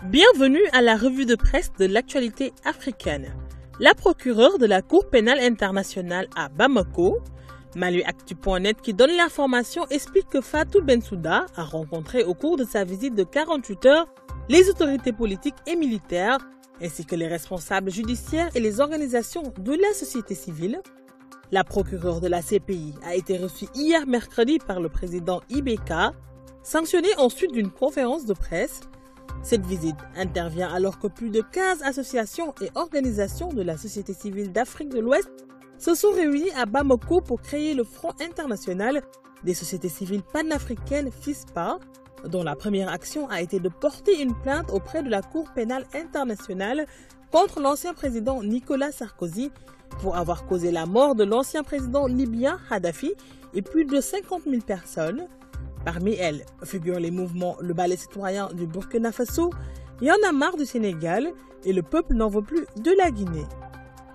Bienvenue à la revue de presse de l'actualité africaine. La procureure de la Cour pénale internationale à Bamako, MaluActu.net qui donne l'information, explique que Fatou Bensouda a rencontré au cours de sa visite de 48 heures les autorités politiques et militaires, ainsi que les responsables judiciaires et les organisations de la société civile. La procureure de la CPI a été reçue hier mercredi par le président Ibeka, sanctionnée ensuite d'une conférence de presse. Cette visite intervient alors que plus de 15 associations et organisations de la société civile d'Afrique de l'Ouest se sont réunies à Bamako pour créer le Front international des sociétés civiles panafricaines FISPA, dont la première action a été de porter une plainte auprès de la Cour pénale internationale contre l'ancien président Nicolas Sarkozy pour avoir causé la mort de l'ancien président libyen Kadhafi et plus de 50 000 personnes. Parmi elles figurent les mouvements Le Balai citoyen du Burkina Faso, Y en a marre du Sénégal et Le peuple n'en veut plus de la Guinée.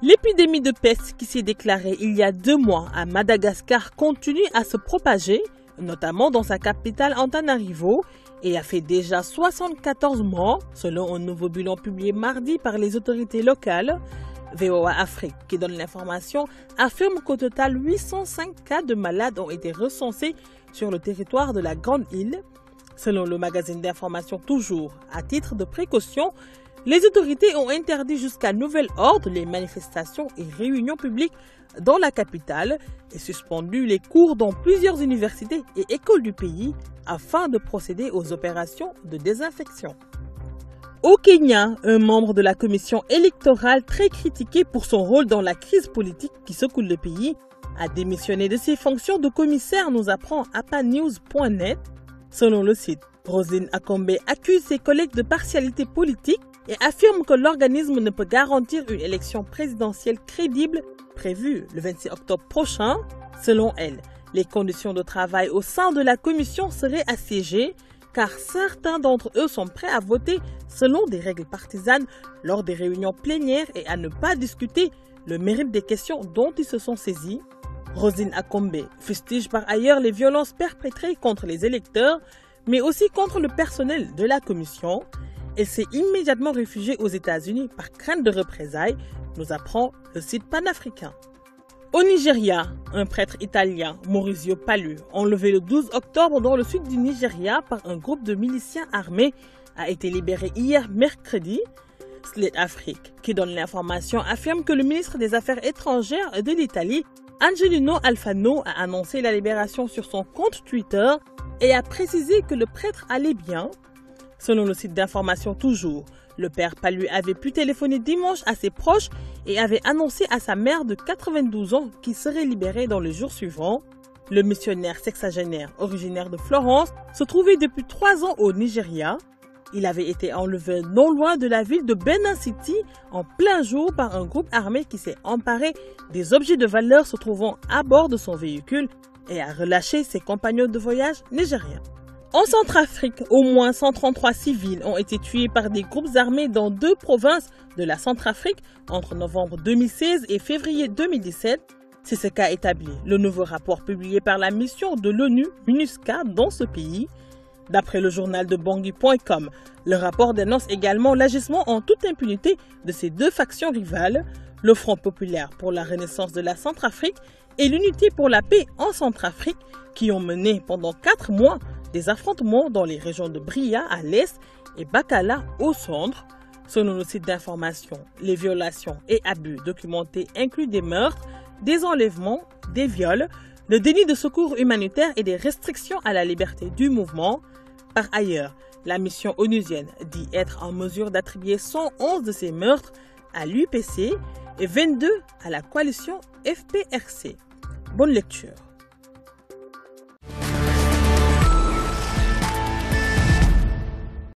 L'épidémie de peste qui s'est déclarée il y a 2 mois à Madagascar continue à se propager, notamment dans sa capitale Antananarivo, et a fait déjà 74 morts, selon un nouveau bilan publié mardi par les autorités locales. VOA Afrique, qui donne l'information, affirme qu'au total 805 cas de malades ont été recensés sur le territoire de la Grande Île. Selon le magazine d'information Toujours, à titre de précaution, les autorités ont interdit jusqu'à nouvel ordre les manifestations et réunions publiques dans la capitale et suspendu les cours dans plusieurs universités et écoles du pays afin de procéder aux opérations de désinfection. Au Kenya, un membre de la commission électorale très critiqué pour son rôle dans la crise politique qui secoue le pays a démissionné de ses fonctions de commissaire, nous apprend apanews.net. Selon le site, Roselyne Akombe accuse ses collègues de partialité politique et affirme que l'organisme ne peut garantir une élection présidentielle crédible prévue le 26 octobre prochain. Selon elle, les conditions de travail au sein de la commission seraient assiégées car certains d'entre eux sont prêts à voter selon des règles partisanes lors des réunions plénières et à ne pas discuter le mérite des questions dont ils se sont saisis. Roselyne Akombe fustige par ailleurs les violences perpétrées contre les électeurs, mais aussi contre le personnel de la commission. Elle s'est immédiatement réfugiée aux États-Unis par crainte de représailles, nous apprend le site panafricain. Au Nigeria, un prêtre italien, Maurizio Palu, enlevé le 12 octobre dans le sud du Nigeria par un groupe de miliciens armés, a été libéré hier mercredi. Slate Afrique, qui donne l'information, affirme que le ministre des Affaires étrangères de l'Italie, Angelino Alfano, a annoncé la libération sur son compte Twitter et a précisé que le prêtre allait bien. Selon le site d'information Toujours, le père Palu avait pu téléphoner dimanche à ses proches et avait annoncé à sa mère de 92 ans qu'il serait libéré dans les jours suivants. Le missionnaire sexagénaire originaire de Florence se trouvait depuis 3 ans au Nigeria. Il avait été enlevé non loin de la ville de Benin City en plein jour par un groupe armé qui s'est emparé des objets de valeur se trouvant à bord de son véhicule et a relâché ses compagnons de voyage nigériens. En Centrafrique, au moins 133 civils ont été tués par des groupes armés dans 2 provinces de la Centrafrique entre novembre 2016 et février 2017. C'est ce qu'a établi le nouveau rapport publié par la mission de l'ONU MINUSCA dans ce pays. D'après le journal de Bangui.com, le rapport dénonce également l'agissement en toute impunité de ces 2 factions rivales, le Front populaire pour la renaissance de la Centrafrique et l'Unité pour la paix en Centrafrique, qui ont mené pendant 4 mois des affrontements dans les régions de Bria à l'est et Bakala au centre. Selon le site d'information, les violations et abus documentés incluent des meurtres, des enlèvements, des viols, le déni de secours humanitaire et des restrictions à la liberté du mouvement. Par ailleurs, la mission onusienne dit être en mesure d'attribuer 111 de ces meurtres à l'UPC et 22 à la coalition FPRC. Bonne lecture.